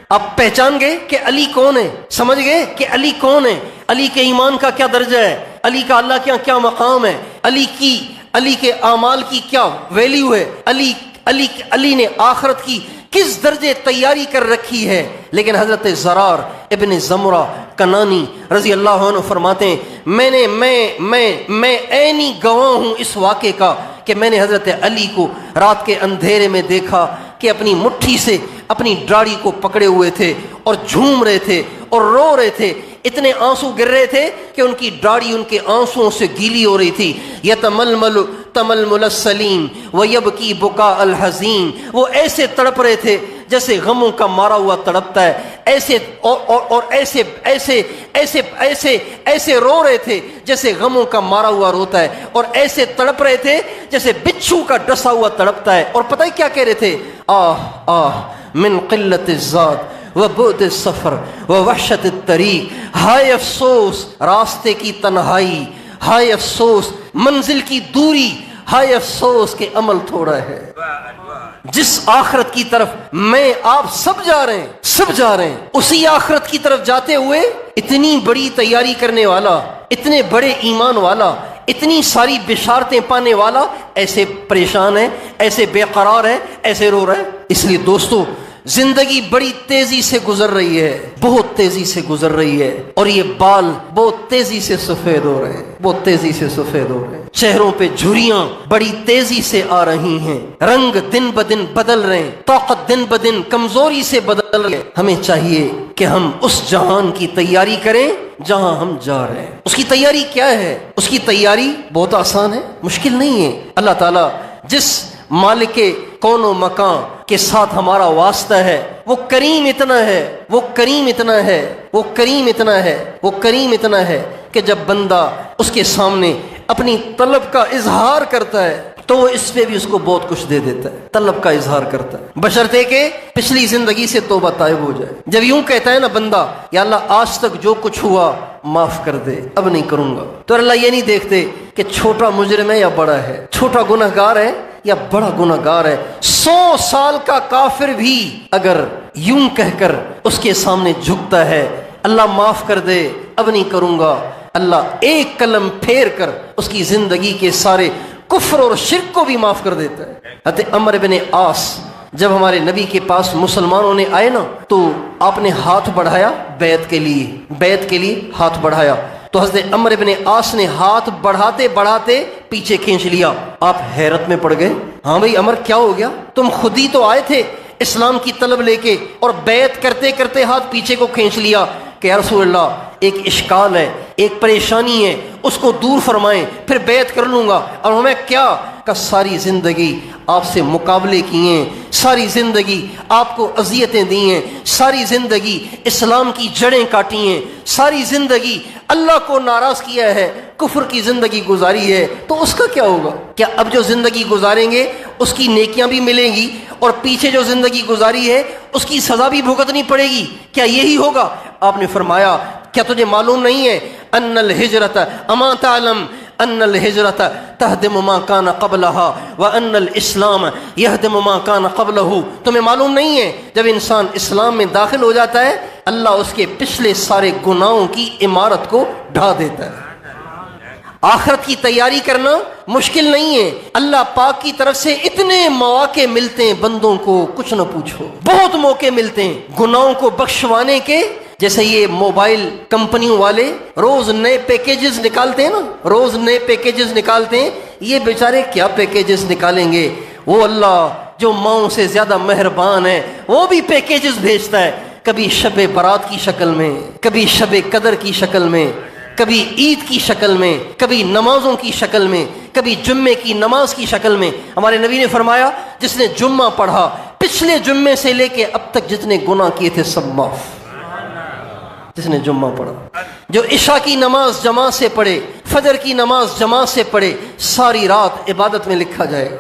آپ پہچان گئے کہ علی کون ہے، سمجھ گئے کہ علی کون ہے، علی کے ایمان کا کیا درجہ ہے، علی کا اللہ کے کیا مقام ہے، علی کے اعمال کی کیا ویلیو ہے، علی نے آخرت کی کس درجے تیاری کر رکھی ہے۔ لیکن حضرت زرار ابن زمرہ کنانی رضی اللہ عنہ فرماتے ہیں میں عینی گواہ ہوں اس واقعے کا کہ میں نے حضرت علی کو رات کے اندھیرے میں دیکھا کہ اپنی مٹھی سے اپنی داڑھی کو پکڑے ہوئے تھے اور جھوم رہے تھے اور رو رہے تھے، اتنے آنسو گر رہے تھے کہ ان کی داڑھی ان کے آنسوؤں سے گیلی ہو رہی تھی۔ یتململ تململ السلیم ویبکی بکاء الحزین، وہ ایسے تڑپ رہے تھے جیسے غموں کا مارا ہوا تڑپتا ہے، ایسے اور ایسے رو رہے تھے جیسے غموں کا مارا ہوا روتا ہے، اور ایسے تڑپ رہے تھے جیسے بچھو کا ڈسا ہوا تڑپتا ہے۔ اور پتہ ہی کیا کہہ رہے تھے؟ آہ من قلت الذات وبعد السفر ووحشت الطریق، ہائے افسوس راستے کی تنہائی، ہائے افسوس منزل کی دوری، ہائے افسوس کہ عمل تھوڑا ہے۔ جس آخرت کی طرف میں آپ سب جا رہے ہیں، اسی آخرت کی طرف جاتے ہوئے اتنی بڑی تیاری کرنے والا، اتنے بڑے ایمان والا، اتنی ساری بشارتیں پانے والا ایسے پریشان ہے، ایسے بے قرار ہے، ایسے رو رہا ہے۔ اس لیے دوستو زندگی بڑی تیزی سے گزر رہی ہے، بہت تیزی سے گزر رہی ہے، اور یہ بال بہت تیزی سے سفید ہو رہے ہیں، بہت تیزی سے سفید ہو رہے ہیں، چہروں پہ جھریاں بڑی تیزی سے آ رہی ہیں، رنگ دن بدن بدل رہے ہیں، طاقت دن بدن کمزوری سے بدل رہے ہیں۔ ہمیں چاہیے کہ ہم اس جہان کی تیاری کریں جہاں ہم جا رہے ہیں۔ اس کی تیاری کیا ہے؟ اس کی تیاری بہت آسان ہے، مشکل نہیں ہے۔ اللہ تعالیٰ جس مالک کون و مکان کے ساتھ ہمارا واسطہ ہے وہ کریم اتنا ہے، وہ کریم اتنا ہے، وہ کریم اتنا ہے، وہ کریم اتنا ہے کہ جب بندہ اس کے سامنے اپنی طلب کا اظہار کرتا ہے تو وہ اس پہ بھی اس کو بہت کچھ دے دیتا ہے، طلب کا اظہار کرتا ہے، بشرطے کہ پچھلی زندگی سے توبہ طائب ہو جائے۔ جب یوں کہتا ہے نا بندہ یا اللہ آج تک جو کچھ ہوا معاف کر دے، اب نہیں کروں گا، تو اللہ یہ نہیں دیکھتے کہ چھوٹا مجرم ہے یا بڑا ہے، چھوٹا گناہ گار ہے یا بڑا گناہ گار ہے۔ 100 سال کا کافر بھی اگر یوں کہہ کر اس کے سامنے جھکتا ہے اللہ معاف کر دے اب نہیں کروں گا، اللہ ایک قلم پھیر کر اس کی زندگی کے سارے کفر اور شرک کو بھی معاف کر دیتا ہے۔ حضرت عمرو بن عاص جب ہمارے نبی کے پاس مسلمانوں نے آئے نا تو آپ نے ہاتھ بڑھایا بیعت کے لیے ہاتھ بڑھایا، تو حضرت عمرو بن عاص نے ہاتھ بڑھاتے بڑھاتے پیچھے کھینچ لیا۔ آپ حیرت میں پڑ گئے، ہاں بھئی عمر کیا ہو گیا؟ تم خود ہی تو آئے تھے اسلام کی طلب لے کے اور بیعت کرتے کرتے ہاتھ پیچھے کو کھینچ لیا کہ یا رسول اللہ ایک اشکال ہے، ایک پریشانی ہے، اس کو دور فرمائیں پھر بیعت کر لوں گا۔ اور ہمیں کیا کہ ساری زندگی آپ سے مقابلے کیے ہیں، ساری زندگی آپ کو اذیتیں دی ہیں، ساری زندگی اسلام کی جڑیں کاٹی ہیں، ساری زندگی اللہ کو ناراض کیا ہے، کفر کی زندگی گزاری ہے، تو اس کا کیا ہوگا؟ کیا اب جو زندگی گزاریں گے اس کی نیکیاں بھی ملیں گی اور پیچھے جو زندگی گزاری ہے اس کی سزا بھی بھگتنی پڑے گی؟ کیا یہی ہوگا؟ آپ نے فرمایا کیا تجھے معلوم نہیں ہے ان الہجرت اما تعلم ان الہجرت تہدم ما کان قبلہا وان الاسلام یہدم ما کان قبلہ؟ تمہیں معلوم نہیں ہے جب انسان اسلام میں داخل ہو جاتا ہے اللہ اس کے پچھلے سارے گناہوں کی عمارت کو ڈھا دیتا ہے۔ آخرت کی تیاری کرنا مشکل نہیں ہے، اللہ پاک کی طرف سے اتنے مواقع ملتے ہیں بندوں کو کچھ نہ پوچھو، بہت موقع ملتے ہیں گناہوں کو بخشوانے کے۔ جیسے یہ موبائل کمپنیوں والے روز نئے پیکیجز نکالتے ہیں نا، روز نئے پیکیجز نکالتے ہیں، یہ بیچارے کیا پیکیجز نکالیں گے؟ وہ اللہ جو ماؤں سے زیادہ مہربان ہے وہ بھی پیکیجز بھیجتا ہے، کبھی شب برات کی شکل میں، کبھی شب قدر کی شکل میں، کبھی عید کی شکل میں، کبھی نمازوں کی شکل میں، کبھی جمعے کی نماز کی شکل میں۔ ہمارے نبی نے فرمایا جس نے جمعہ پڑھا پچھلے جمعے سے لے کے اب تک جتنے گناہ کیے تھے سب معاف. جس نے جمعہ پڑھا، جو عشاء کی نماز جماعت سے پڑھے، فجر کی نماز جماعت سے پڑھے، ساری رات عبادت میں لکھا جائے گا.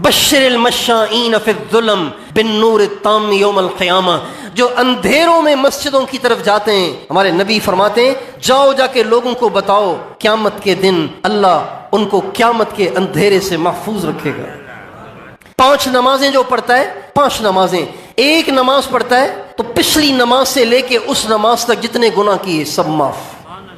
بشر المشائین فی الظلم بالنور التام یوم القیامہ. جو اندھیروں میں مسجدوں کی طرف جاتے ہیں، ہمارے نبی فرماتے ہیں جاؤ جا کے لوگوں کو بتاؤ قیامت کے دن اللہ ان کو قیامت کے اندھیرے سے محفوظ رکھے گا. 5 نمازیں جو پڑھتا ہے، 5 نمازیں، ایک نماز پڑھتا ہے تو پچھلی نماز سے لے کے اس نماز تک جتنے گناہ کیے سب معاف.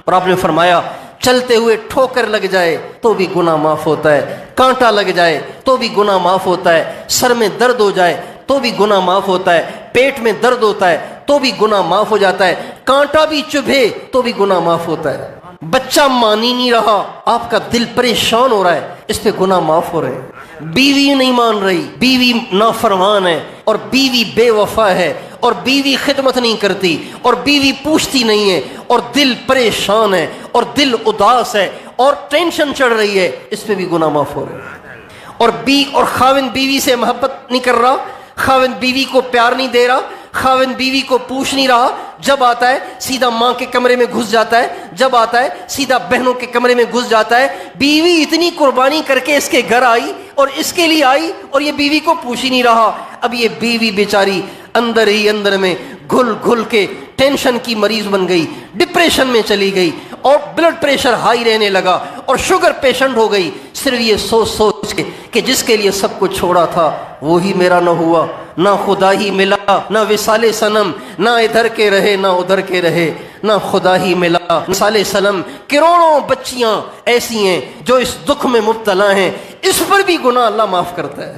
اور آپ نے فرمایا چلتے ہوئے ٹھوکر لگ جائے تو بھی گناہ معاف ہوتا ہے، کانٹا لگ جائے تو بھی گناہ معاف ہوتا ہے، سر میں درد ہو جائے تو بھی گناہ معاف ہوتا ہے، پیٹ میں درد ہوتا ہے تو بھی گناہ معاف ہو جاتا ہے، کانٹا بھی چبھے تو بھی گناہ معاف ہوتا ہے. بچہ مان ہی نہیں رہا، آپ کا دل پریشان ہو رہا ہے، اس پہ گناہ معاف ہو رہے ہیں. بیوی نہیں مان رہی، بیوی نافرمان ہے اور بیوی بے وفا ہے اور بیوی خدمت نہیں کرتی اور بیوی پوچھتی نہیں ہے اور دل پریشان ہے اور دل اداس ہے اور ٹینشن چڑھ رہی ہے، اس پہ بھی گناہ معاف ہو رہے ہیں. اور خاوند بیوی سے محبت نہیں کر رہا، خاوند بیوی کو پیار نہیں دے رہا، خاوند بیوی کو پوچھ نہیں رہا، جب آتا ہے سیدھا ماں کے کمرے میں گھس جاتا ہے، جب آتا ہے سیدھا بہنوں کے کمرے میں گھس جاتا ہے. بیوی اتنی قربانی کر کے اس کے گھر آئی اور اس کے لیے آئی اور یہ بیوی کو پوچھ ہی نہیں رہا. اب یہ بیوی بیچاری اندر ہی اندر میں گھل گھل کے ٹینشن کی مریض بن گئی، ڈپریشن میں چلی گئی اور بلڈ پریشر ہائی رہنے لگا اور شوگر پیشنٹ ہو گئی، صرف یہ سوچ سوچ کے کہ جس کے لیے سب کچھ چھوڑا تھا وہی میرا نہ ہوا، نہ خدا ہی ملا، نہ وصال صنم، نہ ادھر کے رہے نہ ادھر کے رہے، نہ خدا ہی ملا وصال صنم. کروڑوں بچیاں ایسی ہیں جو اس دکھ میں مبتلا ہیں، اس پر بھی گناہ اللہ معاف کرتا ہے،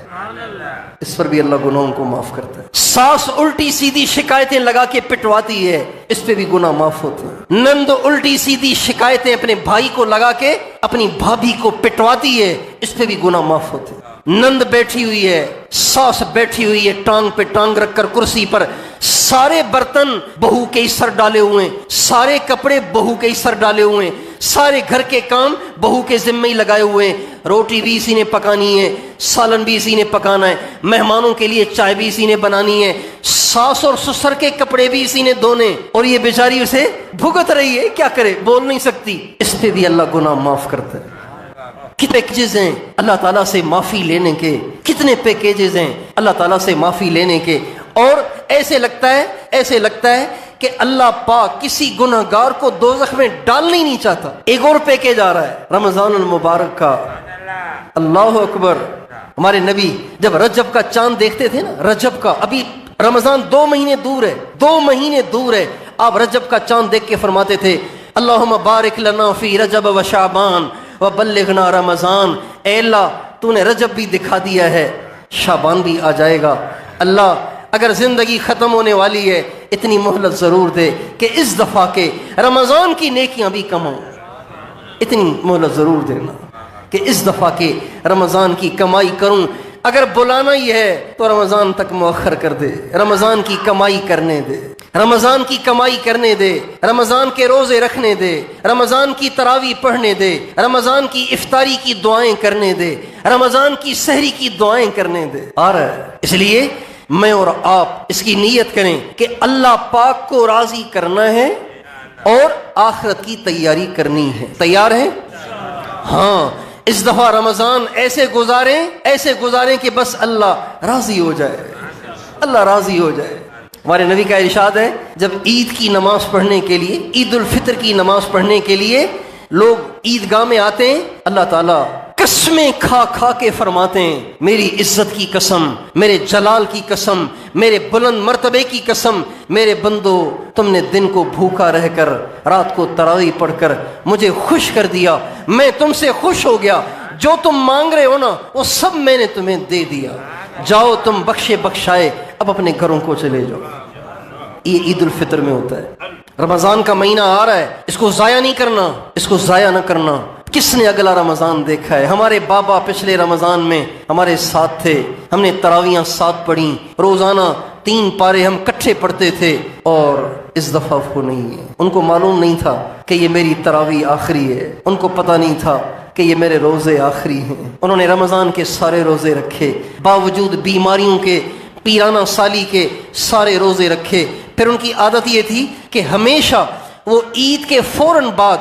اس پر بھی اللہ گناہوں کو معاف کرتا ہے. ساس الٹی سیدھی شکایتیں لگا کے پٹواتی ہے، اس پہ بھی گناہ معاف ہوتے ہیں. نند الٹی سیدھی شکایتیں اپنے بھائی کو لگا کے اپنی بھابھی کو پٹواتی ہے، اس پہ بھی گناہ معاف ہوتے ہیں. نند بیٹھی ہوئی ہے، ساس بیٹھی ہوئی ہے ٹانگ پہ ٹانگ رکھ کر کرسی پر، سارے برتن بہو کے ہی سر ڈالے ہوئے ہیں، سارے کپڑے بہو کے ہی سر ڈالے ہوئے ہیں، سارے گھر کے کام بہو کے ذمہ ہی لگائے ہوئے ہیں. روٹی بھی اسی نے پکانی ہے، سالن بھی اسی نے پکانا ہے، مہمانوں کے لیے چائے بھی اسی نے بنانی ہے، ساس اور سسر کے کپڑے بھی اسی نے دھونے، اور یہ بیچاری اسے بھگت رہی ہے، کیا کرے، بول نہیں سکتی. اس پہ بھی اللہ گناہ معاف کرتا ہے. کتنے پیکیجز ہیں اللہ تعالیٰ سے معافی لینے کے، کتنے پیکیجز ہیں اللہ تعالیٰ سے معافی لینے کے. اور ایسے لگتا ہے کہ اللہ پاک کسی گناہ گار کو دوزخ میں ڈالنا ہی نہیں چاہتا. ایک اور پیکیج آ رہا ہے رمضان المبارک کا. اللہ اکبر. ہمارے نبی جب رجب کا چاند دیکھتے تھے نا، رجب کا، ابھی رمضان 2 مہینے دور ہے، 2 مہینے دور ہے، آپ رجب کا چاند دیکھ کے فرماتے تھے اللہم بارک لنا فی رجب و شعبان وبلغنا رمضان. اے اللہ تو نے رجب بھی دکھا دیا ہے، شعبان بھی آ جائے گا. اللہ اگر زندگی ختم ہونے والی ہے اتنی مہلت ضرور دے کہ اس دفعہ کے رمضان کی نیکیاں بھی کم ہوں. اتنی مہلت ضرور دینا کہ اس دفعہ کے رمضان کی کمائی کروں. اگر بلانا ہی ہے تو رمضان تک مؤخر کر دے، رمضان کی کمائی کرنے دے، رمضان کی کمائی کرنے دے، رمضان کے روزے رکھنے دے، رمضان کی تراویح پڑھنے دے، رمضان کی افطاری کی دعائیں کرنے دے، رمضان کی سحری کی دعائیں کرنے دے. آ رہا ہے، اس لیے میں اور آپ اس کی نیت کریں کہ اللہ پاک کو راضی کرنا ہے اور آخرت کی تیاری کرنی ہے. تیار ہیں؟ ہاں. اس دفعہ رمضان ایسے گزاریں کہ بس اللہ راضی ہو جائے، اللہ راضی ہو جائے. ہمارے نبی کا ارشاد ہے جب عید کی نماز پڑھنے کے لیے، عید الفطر کی نماز پڑھنے کے لیے لوگ عیدگاہ میں آتے ہیں، اللہ تعالیٰ قسمیں کھا کھا کے فرماتے ہیں میری عزت کی قسم، میرے جلال کی قسم، میرے بلند مرتبے کی قسم، میرے بندو تم نے دن کو بھوکا رہ کر رات کو تراویح پڑھ کر مجھے خوش کر دیا، میں تم سے خوش ہو گیا، جو تم مانگ رہے ہو نا وہ سب میں نے تمہیں دے دیا، جاؤ تم بخشے بخشائے اب اپنے گھروں کو چلے جاؤ. یہ عید الفطر میں ہوتا ہے. رمضان کا مہینہ آ رہا ہے، اس کو ضائع نہیں کرنا، اس کو ضائع نہ کرنا. کس نے اگلا رمضان دیکھا ہے؟ ہمارے بابا پچھلے رمضان میں ہمارے ساتھ تھے، ہم نے تراویحاں ساتھ پڑھی، روزانہ 3 پارے ہم کٹھے پڑھتے تھے، اور اس دفعہ وہ نہیں ہے. ان کو معلوم نہیں تھا کہ یہ میری تراویح آخری ہے، ان کو پتہ نہیں تھا کہ یہ میرے روزے آخری ہیں. انہوں نے رمضان کے سارے روزے رکھے، باوجود بیماریوں کے پیرانہ سالی کے سارے روزے رکھے. پھر ان کی عادت یہ تھی کہ ہمیشہ وہ عید کے فوراً بعد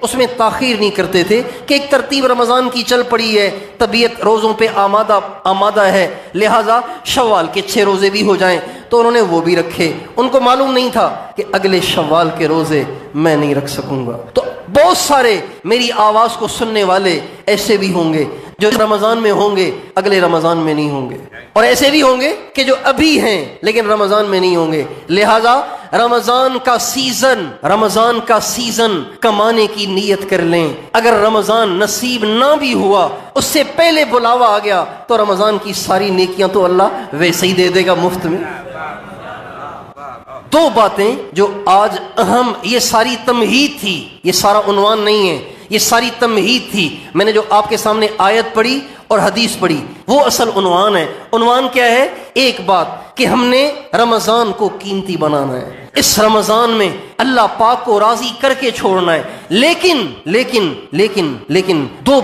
اس میں تاخیر نہیں کرتے تھے کہ ایک ترتیب رمضان کی چل پڑی ہے، طبیعت روزوں پہ آمادہ ہے، لہٰذا شوال کے 6 روزے بھی ہو جائیں، تو انہوں نے وہ بھی رکھے. ان کو معلوم نہیں تھا کہ اگلے شوال کے روزے میں نہیں رکھ سکوں گا. تو بہت سارے میری آواز کو سننے والے ایسے بھی ہوں گے جو رمضان میں ہوں گے اگلے رمضان میں نہیں ہوں گے، اور ایسے بھی ہوں گے کہ جو ابھی ہیں لیکن رمضان میں نہیں ہوں گے. لہذا رمضان کا سیزن کمانے کی نیت کر لیں. اگر رمضان نصیب نہ بھی ہوا، اس سے پہلے بلاوا آ گیا، تو رمضان کی ساری نیکیاں تو اللہ ویسے ہی دے دے گا مفت میں. 2 باتیں جو آج اہم، یہ ساری تمہید تھی، یہ سارا عنوان نہیں ہے، یہ ساری تمہید تھی. میں نے جو آپ کے سامنے آیت پڑھی اور حدیث پڑھی وہ اصل عنوان ہے. عنوان کیا ہے؟ ایک بات کہ ہم نے رمضان کو قیمتی بنانا ہے، اس رمضان میں اللہ پاک کو راضی کر کے چھوڑنا ہے. لیکن دو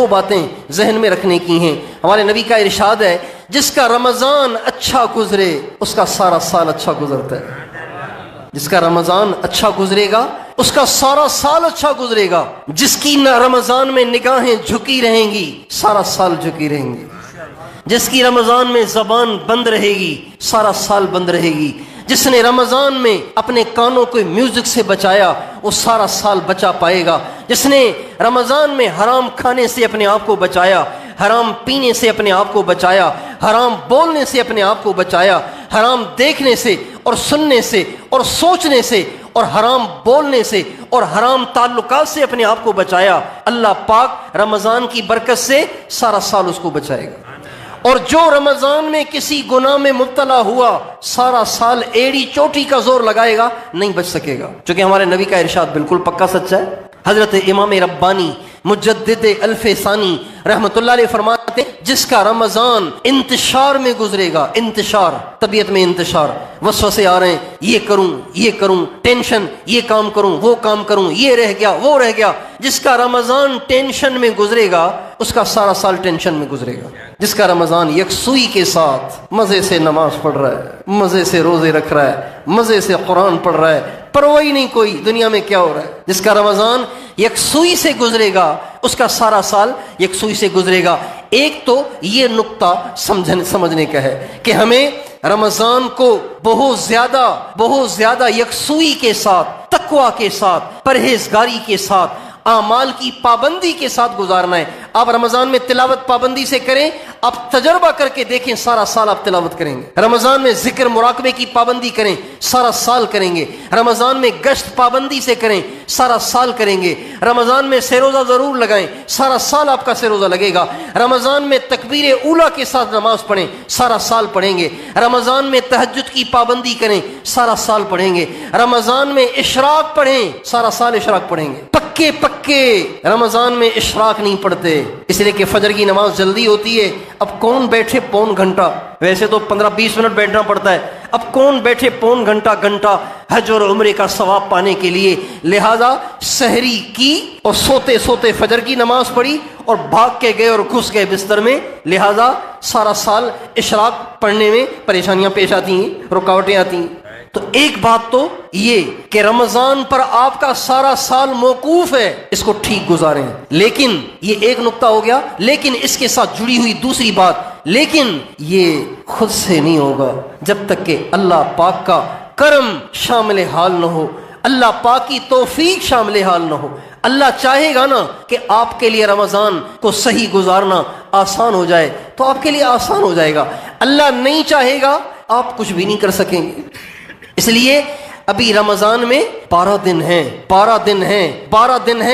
باتیں ذہن میں رکھنے کی ہیں. ہمارے نبی کا ارشاد ہے، جس کا رمضان اچھا گزرے اس کا سارا سال اچھا گزرتا ہے. جس کا رمضان اچھا گزرے گا اس کا سارا سال اچھا گزرے گا. جس کی نہ رمضان میں نگاہیں جھکی رہیں گی سارا سال جھکی رہیں گی. جس کی رمضان میں زبان بند رہے گی سارا سال بند رہے گی. جس نے رمضان میں اپنے کانوں کو میوزک سے بچایا وہ سارا سال بچا پائے گا. جس نے رمضان میں حرام کھانے سے اپنے آپ کو بچایا، حرام پینے سے اپنے آپ کو بچایا، حرام بولنے سے اپنے آپ کو بچایا، حرام دیکھنے سے اور سننے سے اور سوچنے سے اور حرام بولنے سے اور حرام تعلقات سے اپنے آپ کو بچایا، اللہ پاک رمضان کی برکت سے سارا سال اس کو بچائے گا. اور جو رمضان میں کسی گناہ میں مبتلا ہوا سارا سال ایڑی چوٹی کا زور لگائے گا نہیں بچ سکے گا. چونکہ ہمارے نبی کا ارشاد بالکل پکا سچا ہے. حضرت امام ربانی مجدد الف ثانی رحمت اللہ علیہ فرماتے ہیں، جس کا رمضان انتشار میں گزرے گا، انتشار، طبیعت میں انتشار، وسوسے آ رہے ہیں، یہ کروں ٹینشن، یہ کام کروں وہ کام کروں، یہ رہ گیا وہ رہ گیا. جس کا رمضان ٹینشن میں گزرے گا اس کا سارا سال ٹینشن میں گزرے گا. جس کا رمضان یکسوئی کے ساتھ مزے سے نماز پڑھ رہا ہے، مزے سے روزے رکھ رہا ہے، مزے سے قرآن پڑھ رہا ہے، پرواہ نہیں کوئی دنیا میں کیا ہو رہا ہے. جس کا رمضان یکسوئی سے گزرے گا اس کا سارا سال یکسوئی سے گزرے گا. ایک تو یہ نقطہ سمجھنے کا ہے کہ ہمیں رمضان کو بہت زیادہ یکسوئی کے ساتھ، تقوی کے ساتھ، پرہیزگاری کے ساتھ، اعمال کی پابندی کے ساتھ گزارنا ہے. آپ رمضان میں تلاوت پابندی سے کریں، آپ تجربہ کر کے دیکھیں سارا سال آپ تلاوت کریں گے. رمضان میں ذکر مراقبے کی پابندی کریں، سارا سال کریں گے. رمضان میں گشت پابندی سے کریں، سارا سال کریں گے. رمضان میں سروزہ ضرور لگائیں، سارا سال آپ کا سروزہ لگے گا. رمضان میں تکبیر اولیٰ کے ساتھ نماز پڑھیں، سارا سال پڑھیں گے. رمضان میں تہجد کی پابندی کریں، سارا سال پڑھیں گے. رمضان میں اشراق پڑھیں، سارا سال اشراق پڑھیں گے. پکے رمضان میں اشراق نہیں پڑھتے، اس لیے کہ فجر کی نماز جلدی ہوتی ہے. اب کون بیٹھے پون گھنٹہ، ویسے تو 15-20 منٹ بیٹھنا پڑتا ہے، اب کون بیٹھے پون گھنٹہ حج اور عمرے کا ثواب پانے کے لیے. لہذا سحری کی اور سوتے فجر کی نماز پڑھی اور بھاگ کے گئے اور گھس گئے بستر میں. لہذا سارا سال اشراق پڑھنے میں پریشانیاں پیش آتی ہیں، رکاوٹیں آتی ہیں. تو ایک بات تو یہ کہ رمضان پر آپ کا سارا سال موقوف ہے، اس کو ٹھیک گزاریں. لیکن یہ ایک نقطہ ہو گیا، لیکن اس کے ساتھ جڑی ہوئی دوسری بات، لیکن یہ خود سے نہیں ہوگا جب تک کہ اللہ پاک کا کرم شامل حال نہ ہو، اللہ پاک کی توفیق شامل حال نہ ہو. اللہ چاہے گا نا کہ آپ کے لیے رمضان کو صحیح گزارنا آسان ہو جائے تو آپ کے لیے آسان ہو جائے گا. اللہ نہیں چاہے گا آپ کچھ بھی نہیں کر سکیں گے. اس لیے ابھی رمضان میں 12 دن ہیں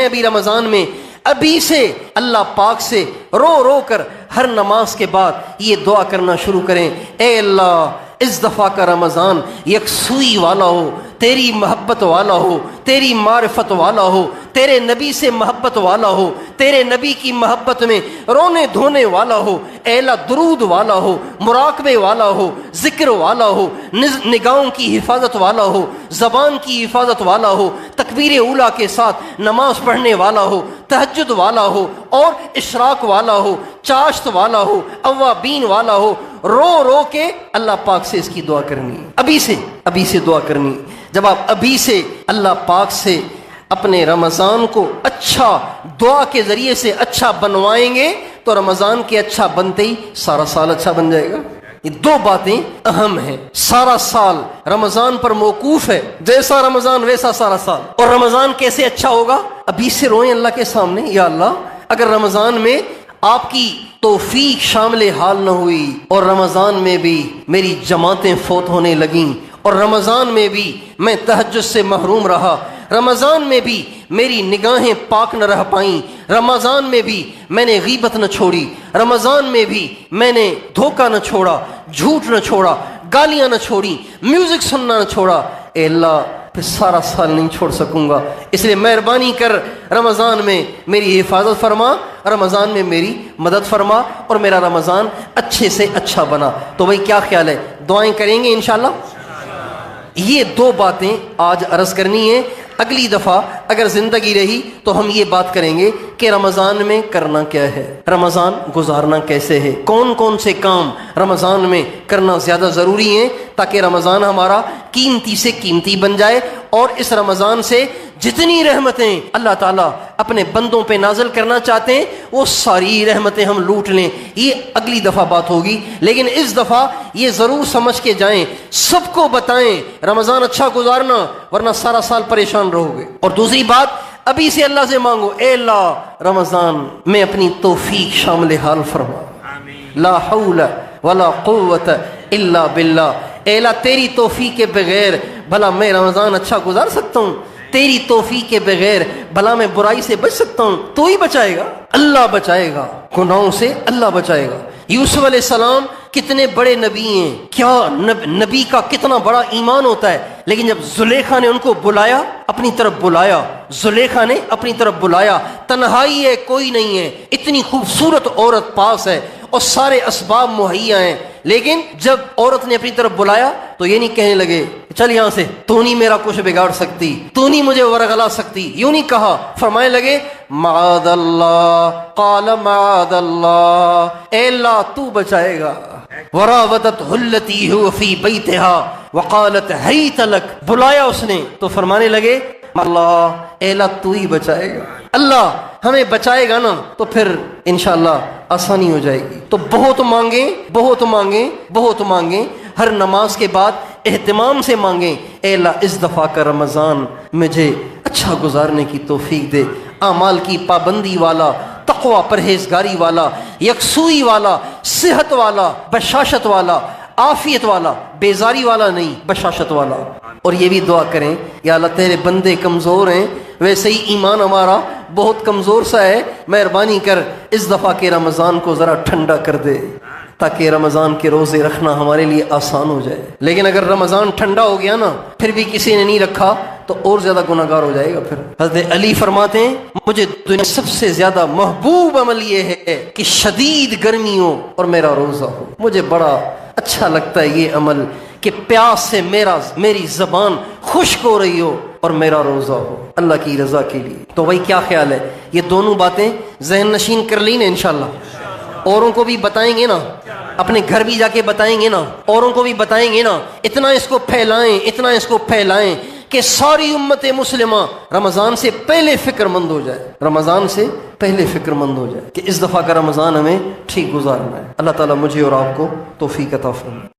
ابھی رمضان میں. ابھی سے اللہ پاک سے رو کر ہر نماز کے بعد یہ دعا کرنا شروع کریں، اے اللہ اس دفعہ کا رمضان یکسوئی والا ہو، تیری محبت والا ہو، تیری معرفت والا ہو، تیرے نبی سے محبت والا ہو، تیرے نبی کی محبت میں رونے دھونے والا ہو، اے اللہ درود والا ہو، مراقبے والا ہو، ذکر والا ہو، نگاہوں کی حفاظت والا ہو، زبان کی حفاظت والا ہو، تکبیر اولیٰ کے ساتھ نماز پڑھنے والا ہو، تہجد والا ہو اور اشراق والا ہو، چاشت والا ہو، اوابین والا ہو، رو رو کے اللہ پاک سے اس کی دعا کرنی ہے، ابھی سے دعا کرنی ہے۔ جب آپ ابھی سے اللہ پاک سے اپنے رمضان کو اچھا دعا کے ذریعے سے اچھا بنوائیں گے تو رمضان کے اچھا بنتے ہی سارا سال اچھا بن جائے گا۔ یہ دو باتیں اہم ہیں، سارا سال رمضان پر موقوف ہے، جیسا رمضان ویسا سارا سال۔ اور رمضان کیسے اچھا ہوگا؟ ابھی سے روئیں اللہ کے سامنے، یا اللہ اگر رمضان میں آپ کی توفیق شامل حال نہ ہوئی اور رمضان میں بھی میری جماعتیں فوت ہونے لگیں اور رمضان میں بھی میں تہجد سے محروم رہا، رمضان میں بھی میری نگاہیں پاک نہ رہ پائیں، رمضان میں بھی میں نے غیبت نہ چھوڑی، رمضان میں بھی میں نے دھوکہ نہ چھوڑا، جھوٹ نہ چھوڑا، گالیاں نہ چھوڑی، میوزک سننا نہ چھوڑا، اے اللہ پھر سارا سال نہیں چھوڑ سکوں گا، اس لیے مہربانی کر رمضان میں میری حفاظت فرما، رمضان میں میری مدد فرما اور میرا رمضان اچھے سے اچھا بنا۔ تو بھائی کیا خیال ہے، دعائیں کریں گے انشاءاللہ؟ یہ دو باتیں آج عرض کرنی ہے۔ اگلی دفعہ اگر زندگی رہی تو ہم یہ بات کریں گے کہ رمضان میں کرنا کیا ہے، رمضان گزارنا کیسے ہے، کون کون سے کام رمضان میں کرنا زیادہ ضروری ہیں تاکہ رمضان ہمارا قیمتی سے قیمتی بن جائے اور اس رمضان سے جتنی رحمتیں اللہ تعالیٰ اپنے بندوں پہ نازل کرنا چاہتے ہیں وہ ساری رحمتیں ہم لوٹ لیں۔ یہ اگلی دفعہ بات ہوگی، لیکن اس دفعہ یہ ضرور سمجھ کے جائیں، سب کو بتائیں رمضان اچھا گزارنا ورنہ سارا سال پریشان رہو گے۔ اور دوسری بات، ابھی سے اللہ سے مانگو، اے اللہ رمضان میں اپنی توفیق شامل حال فرما، لا حول ولا قوت الا باللہ، اے اللہ تیری توفیق کے بغیر بھلا میں رمضان اچھا گزار سکتا ہوں؟ تیری توفیق کے بغیر بھلا میں برائی سے بچ سکتا ہوں؟ تو ہی بچائے گا، اللہ بچائے گا، گناہوں سے اللہ بچائے گا۔ یوسف علیہ السلام کتنے بڑے نبی ہیں، کیا نبی کا کتنا بڑا ایمان ہوتا ہے، لیکن جب زلیخا نے ان کو بلایا، اپنی طرف بلایا، زلیخا نے اپنی طرف بلایا، تنہائی ہے، کوئی نہیں ہے، اتنی خوبصورت عورت پاس ہے اور سارے اسباب مہیا ہیں، لیکن جب عورت نے اپنی طرف بلایا تو یہ نہیں کہنے لگے چل یہاں سے، تو نہیں میرا کچھ بگاڑ سکتی، تو نہیں مجھے ورغلا سکتی، یوں نہیں کہا، فرمانے لگے معاذ اللہ، قال معاذ اللہ، اے اللہ تو بچائے گا۔ وراودته التي هو في بيتها وقالت هيت لك، بلایا اس نے تو فرمانے لگے اللہ اے اللہ تو ہی بچائے گا، اللہ ہمیں بچائے گا نا تو پھر انشاءاللہ آسانی ہو جائے گی۔ تو بہت مانگیں، بہت مانگیں، بہت مانگیں، ہر نماز کے بعد اہتمام سے مانگیں، اے اللہ اس دفعہ کا رمضان مجھے اچھا گزارنے کی توفیق دے، اعمال کی پابندی والا، تقوی پرہیزگاری والا، یکسوئی والا، صحت والا، بشاشت والا، عافیت والا، بیزاری والا نہیں، بشاشت والا۔ اور یہ بھی دعا کریں یا اللہ تیرے بندے کمزور ہیں، ویسے ہی ایمان ہمارا بہت کمزور سا ہے، مہربانی کر اس دفعہ کے رمضان کو ذرا ٹھنڈا کر دے تاکہ رمضان کے روزے رکھنا ہمارے لیے آسان ہو جائے۔ لیکن اگر رمضان ٹھنڈا ہو گیا نا پھر بھی کسی نے نہیں رکھا تو اور زیادہ گناہگار ہو جائے گا۔ پھر حضرت علی فرماتے ہیں مجھے دنیا سب سے زیادہ محبوب عمل یہ ہے کہ شدید گرمی ہو اور میرا روزہ ہو، مجھے بڑا اچھا لگتا ہے یہ عمل کہ پیاس سے میری زبان خشک ہو رہی ہو اور میرا روزہ ہو اللہ کی رضا کے لیے۔ تو بھائی کیا خیال ہے، یہ دونوں باتیں ذہن نشین کر لی نا انشاءاللہ، اوروں کو بھی بتائیں گے نا، اپنے گھر بھی جا کے بتائیں گے نا، اوروں کو بھی بتائیں گے نا، اتنا اس کو پھیلائیں، اتنا اس کو پھیلائیں کہ ساری امت مسلمہ رمضان سے پہلے فکر مند ہو جائے، رمضان سے پہلے فکر مند ہو جائے کہ اس دفعہ کا رمضان ہمیں ٹھیک گزارنا ہے۔ اللہ تعالیٰ مجھے اور آپ کو توفیق عطا فرمائے۔